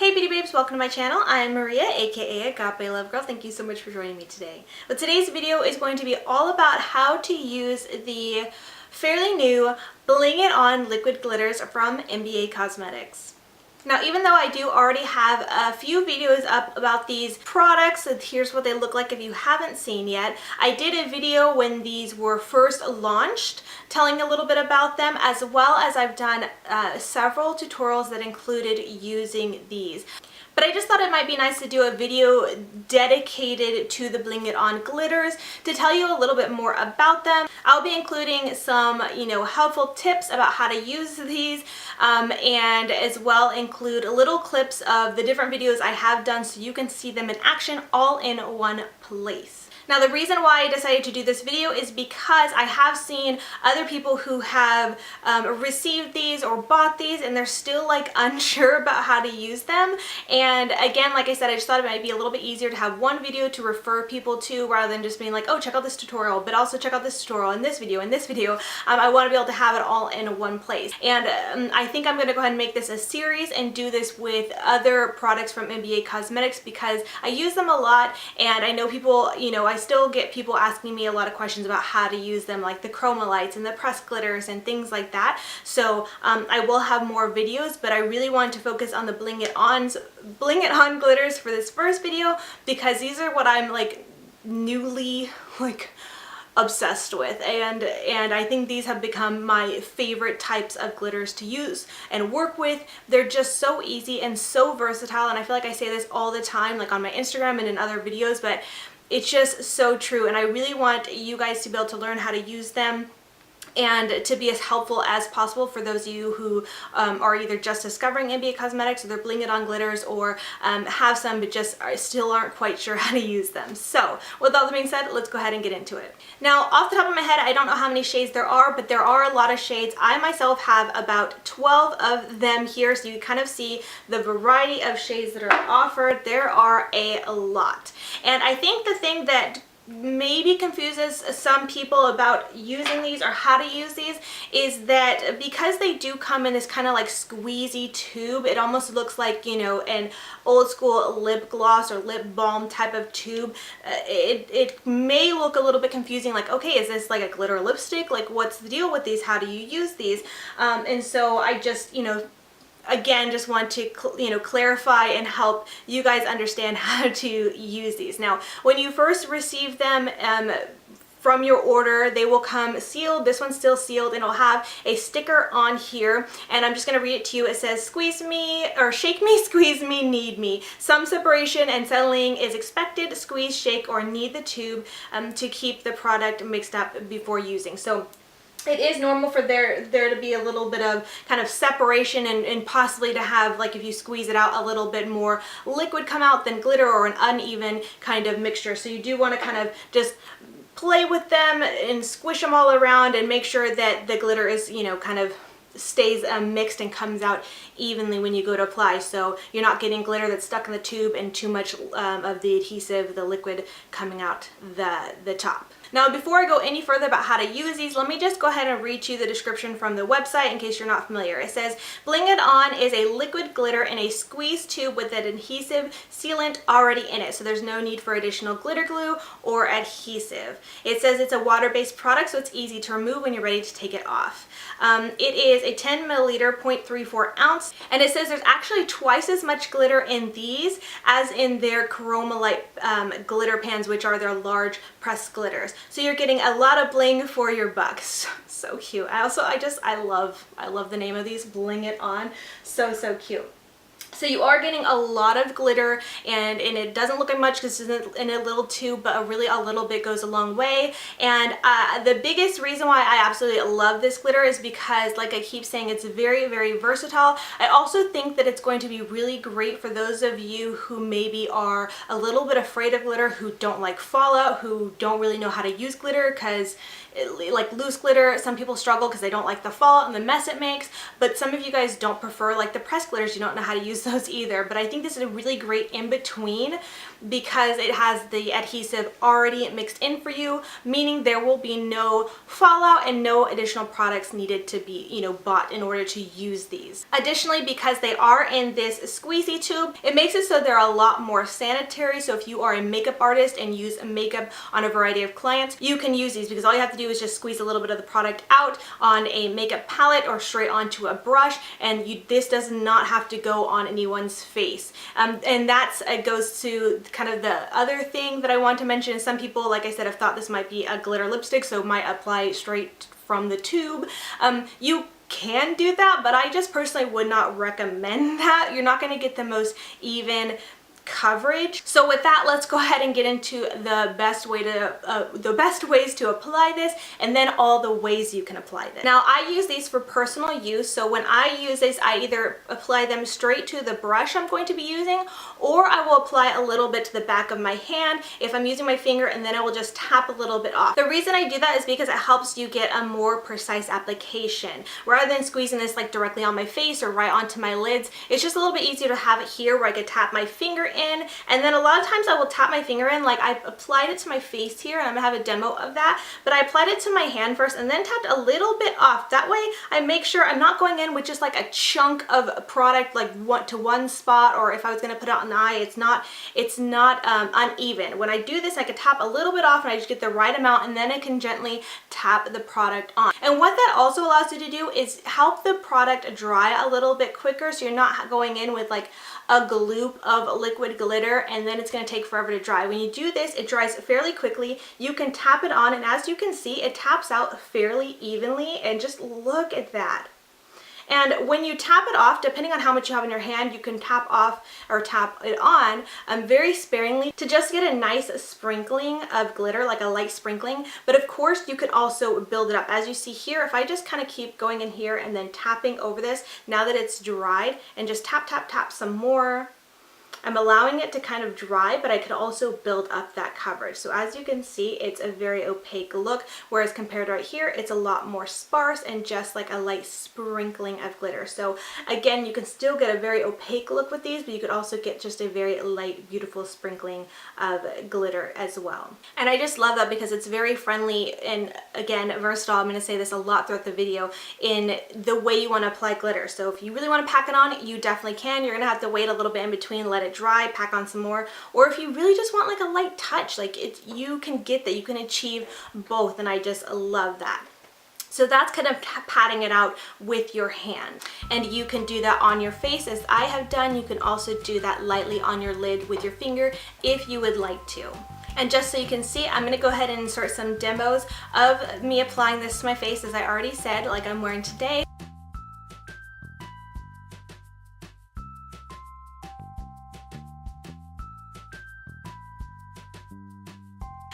Hey beauty babes, welcome to my channel. I'm Maria, aka agapelovegirl. Thank you so much for joining me today. But today's video is going to be all about how to use the fairly new Bling It On liquid glitters from MBA Cosmetics. Now, even though I do already have a few videos up about these products, and here's what they look like if you haven't seen yet, I did a video when these were first launched telling a little bit about them, as well as I've done several tutorials that included using these. But I just thought it might be nice to do a video dedicated to the Bling It On glitters to tell you a little bit more about them. I'll be including some, helpful tips about how to use these, and as well include little clips of the different videos I have done so you can see them in action all in one place. Now, the reason why I decided to do this video is because I have seen other people who have received these or bought these and they're still like unsure about how to use them. And again, like I said, I just thought it might be a little bit easier to have one video to refer people to rather than just being like, oh, check out this tutorial, but also check out this tutorial and this video and this video. I want to be able to have it all in one place. And I think I'm going to go ahead and make this a series and do this with other products from MBA Cosmetics because I use them a lot and I know people, I still get people asking me a lot of questions about how to use them, like the chroma lights and the pressed glitters and things like that. So I will have more videos, but I really wanted to focus on the Bling It On glitters for this first video because these are what I'm like newly obsessed with, and I think these have become my favorite types of glitters to use and work with. They're just so easy and so versatile, and I feel like I say this all the time, like on my Instagram and in other videos, but it's just so true, and I really want you guys to be able to learn how to use them and to be as helpful as possible for those of you who are either just discovering MBA Cosmetics or they're Bling It On glitters or have some but just still aren't quite sure how to use them. So with all that being said, let's go ahead and get into it. Now, off the top of my head, I don't know how many shades there are, but there are a lot of shades. I myself have about 12 of them here, so you kind of see the variety of shades that are offered. There are a lot. And I think the thing that maybe confuses some people about using these or how to use these is that because they do come in this kind of like squeezy tube, it almost looks like, an old school lip gloss or lip balm type of tube. It may look a little bit confusing, like, okay, is this like a glitter lipstick? Like, what's the deal with these? How do you use these? And so I just, again, just want to clarify and help you guys understand how to use these. Now, when you first receive them from your order, they will come sealed. This one's still sealed, and it'll have a sticker on here, and I'm just going to read it to you. It says, squeeze me, or shake me, squeeze me, knead me. Some separation and settling is expected. Squeeze, shake, or knead the tube to keep the product mixed up before using. So it is normal for there to be a little bit of kind of separation and possibly to have, like, if you squeeze it out, a little bit more liquid come out than glitter or an uneven kind of mixture. So you do want to kind of just play with them and squish them all around and make sure that the glitter is, kind of stays mixed and comes out evenly when you go to apply, so you're not getting glitter that's stuck in the tube and too much of the adhesive, the liquid, coming out the top. Now, before I go any further about how to use these, let me just go ahead and read you the description from the website in case you're not familiar. It says, Bling It On is a liquid glitter in a squeeze tube with an adhesive sealant already in it, so there's no need for additional glitter glue or adhesive. It says it's a water-based product, so it's easy to remove when you're ready to take it off. It is a 10 milliliter, 0.34 ounce, and it says there's actually twice as much glitter in these as in their chroma light glitter pans, which are their large pressed glitters. So you're getting a lot of bling for your buck. So cute. I love the name of these, Bling It On. So cute. So you are getting a lot of glitter, and it doesn't look like much because it's in a little tube, but really a little bit goes a long way. And the biggest reason why I absolutely love this glitter is because, like I keep saying, it's very, very versatile. I also think that it's going to be really great for those of you who maybe are a little bit afraid of glitter, who don't like fallout, who don't really know how to use glitter because like loose glitter. Some people struggle because they don't like the fall and the mess it makes, but some of you guys don't prefer like the pressed glitters. You don't know how to use those either, but I think this is a really great in between because it has the adhesive already mixed in for you, meaning there will be no fallout and no additional products needed to be, you know, bought in order to use these. Additionally, because they are in this squeezy tube, it makes it so they're a lot more sanitary. So if you are a makeup artist and use makeup on a variety of clients, you can use these because all you have to do is just squeeze a little bit of the product out on a makeup palette or straight onto a brush, and this does not have to go on anyone's face. And that's goes to kind of the other thing that I want to mention is some people, like I said, have thought this might be a glitter lipstick, so it might apply straight from the tube. You can do that, but I just personally would not recommend that. You're not going to get the most even coverage. So with that, let's go ahead and get into the best ways to apply this, and then all the ways you can apply this. Now, I use these for personal use, so when I use this, I either apply them straight to the brush I'm going to be using, or I will apply a little bit to the back of my hand if I'm using my finger, and then I will just tap a little bit off. The reason I do that is because it helps you get a more precise application. Rather than squeezing this like directly on my face or right onto my lids, it's just a little bit easier to have it here where I could tap my finger in, and then a lot of times I will tap my finger in. Like I applied it to my face here, and I'm gonna have a demo of that, but I applied it to my hand first and then tapped a little bit off. That way I make sure I'm not going in with just like a chunk of product like one spot, or if I was gonna put it on the eye, it's not uneven. When I do this, I can tap a little bit off and I just get the right amount, and then I can gently tap the product on. And what that also allows you to do is help the product dry a little bit quicker, so you're not going in with like a gloop of liquid glitter and then it's going to take forever to dry. When you do this, it dries fairly quickly. You can tap it on, and as you can see, it taps out fairly evenly, and just look at that. And when you tap it off, depending on how much you have in your hand, you can tap off or tap it on very sparingly to just get a nice sprinkling of glitter, like a light sprinkling. But of course, you could also build it up. As you see here, if I just kind of keep going in here and then tapping over this, now that it's dried, and just tap, tap, tap some more, I'm allowing it to kind of dry, but I could also build up that coverage. So as you can see, it's a very opaque look, whereas compared right here, it's a lot more sparse and just like a light sprinkling of glitter. So again, you can still get a very opaque look with these, but you could also get just a very light, beautiful sprinkling of glitter as well. And I just love that because it's very friendly and, again, versatile. I'm going to say this a lot throughout the video in the way you want to apply glitter. So if you really want to pack it on, you definitely can. You're going to have to wait a little bit in between, let it dry, pack on some more, or if you really just want like a light touch, like you can get that, you can achieve both, and I just love that. So that's kind of patting it out with your hand, and you can do that on your face as I have done. You can also do that lightly on your lid with your finger if you would like to. And just so you can see, I'm going to go ahead and insert some demos of me applying this to my face, as I already said, like I'm wearing today.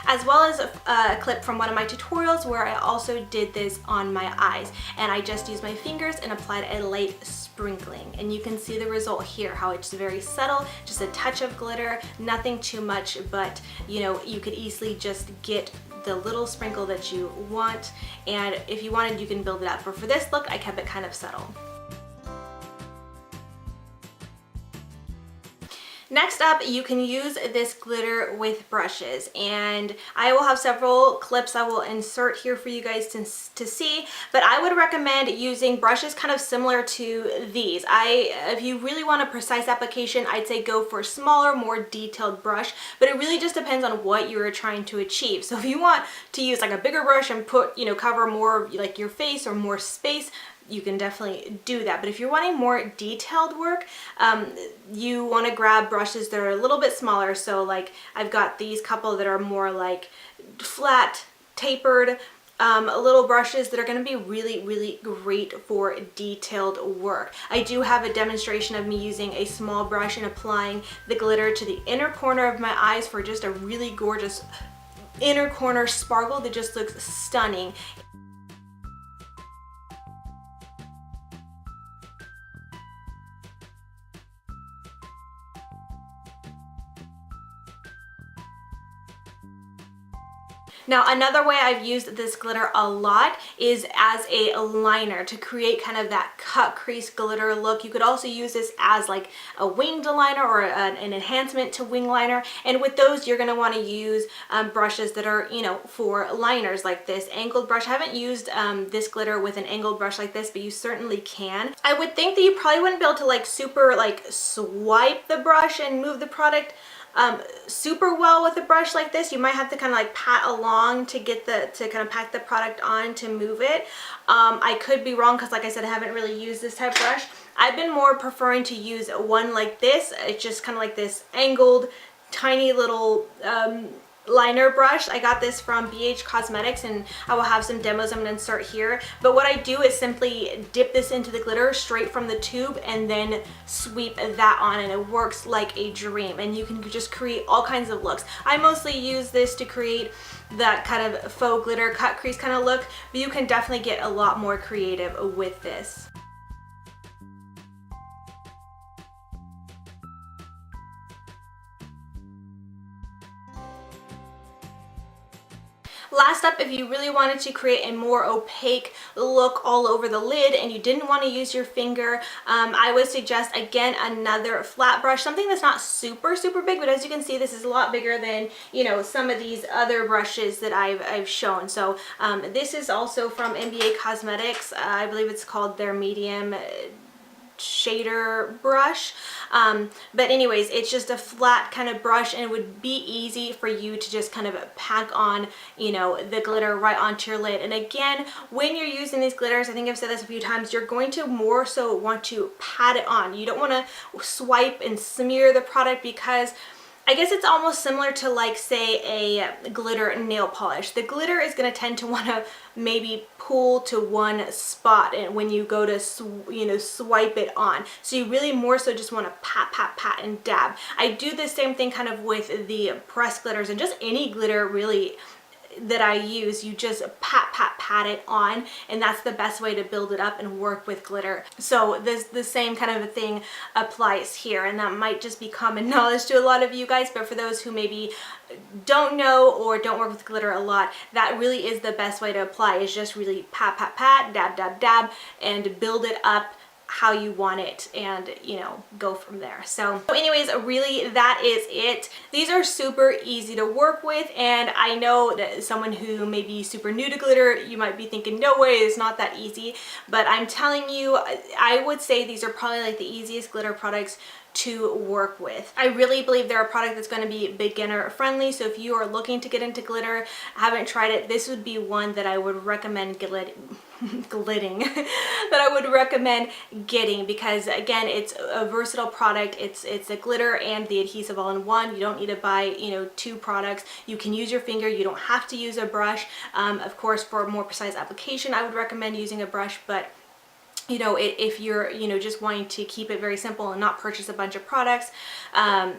As well as a clip from one of my tutorials where I also did this on my eyes, and I just used my fingers and applied a light sprinkling, and you can see the result here, how it's very subtle, just a touch of glitter, nothing too much, but you know, you could easily just get the little sprinkle that you want, and if you wanted, you can build it up, but for this look, I kept it kind of subtle. Next up, you can use this glitter with brushes, and I will have several clips I will insert here for you guys to see, but I would recommend using brushes kind of similar to these. If you really want a precise application, I'd say go for a smaller, more detailed brush, but it really just depends on what you're trying to achieve. So if you want to use like a bigger brush and put, cover more like your face or more space, you can definitely do that. But if you're wanting more detailed work, you want to grab brushes that are a little bit smaller. So like I've got these couple that are more like flat, tapered, little brushes that are going to be really, really great for detailed work. I do have a demonstration of me using a small brush and applying the glitter to the inner corner of my eyes for just a really gorgeous inner corner sparkle that just looks stunning. Now, another way I've used this glitter a lot is as a liner to create kind of that cut crease glitter look. You could also use this as like a winged liner or an enhancement to wing liner. And with those, you're going to want to use brushes that are, you know, for liners like this angled brush. I haven't used this glitter with an angled brush like this, but you certainly can. I would think that you probably wouldn't be able to like super like swipe the brush and move the product super well with a brush like this. You might have to kind of like pat along to get to kind of pack the product on to move it. I could be wrong because like I said, I haven't really used this type of brush. I've been more preferring to use one like this. It's just kind of like this angled tiny little liner brush. I got this from BH Cosmetics and I will have some demos I'm going to insert here. But what I do is simply dip this into the glitter straight from the tube and then sweep that on, and it works like a dream, and you can just create all kinds of looks. I mostly use this to create that kind of faux glitter cut crease kind of look, but you can definitely get a lot more creative with this. Last up, if you really wanted to create a more opaque look all over the lid and you didn't want to use your finger, I would suggest again another flat brush, something that's not super big, but as you can see, this is a lot bigger than, you know, some of these other brushes that I've shown. So this is also from MBA Cosmetics. I believe it's called their medium shader brush, but anyways, it's just a flat kind of brush, and it would be easy for you to just kind of pack on, you know, the glitter right onto your lid. And again, when you're using these glitters, I think I've said this a few times, you're going to more so want to pat it on. You don't want to swipe and smear the product, because I guess it's almost similar to like, say, a glitter nail polish. The glitter is going to tend to want to maybe pull to one spot and when you go to swipe it on. So you really more so just want to pat and dab. I do the same thing kind of with the pressed glitters and just any glitter really that I use. You just pat it on, and that's the best way to build it up and work with glitter. So the same kind of a thing applies here, and that might just be common knowledge to a lot of you guys, but for those who maybe don't know or don't work with glitter a lot, that really is the best way to apply, is just really pat, dab, and build it up how you want it, and you know, go from there. So anyways, really that is it. These are super easy to work with, and I know that someone who may be super new to glitter, you might be thinking, no way, it's not that easy, but I'm telling you, I would say these are probably like the easiest glitter products to work with. I really believe they're a product that's going to be beginner friendly, so if you are looking to get into glitter, haven't tried it, this would be one that I would recommend that I would recommend getting, because again, it's a versatile product. It's a glitter and the adhesive all in one. You don't need to buy, you know, two products. You can use your finger. You don't have to use a brush. Of course, for a more precise application, I would recommend using a brush, but you know, if you're, you know, just wanting to keep it very simple and not purchase a bunch of products,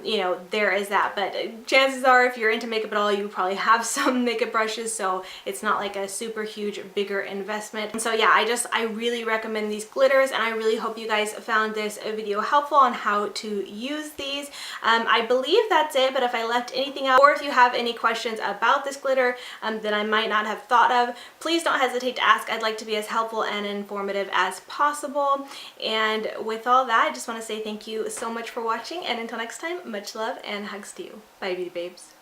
you know, there is that. But chances are, if you're into makeup at all, you probably have some makeup brushes, so it's not like a super huge, bigger investment. And so yeah, I really recommend these glitters, and I really hope you guys found this video helpful on how to use these. I believe that's it, but if I left anything out, or if you have any questions about this glitter that I might not have thought of, please don't hesitate to ask. I'd like to be as helpful and informative as possible. And with all that, I just want to say thank you so much for watching, and until next time, much love and hugs to you. Bye, beauty babes.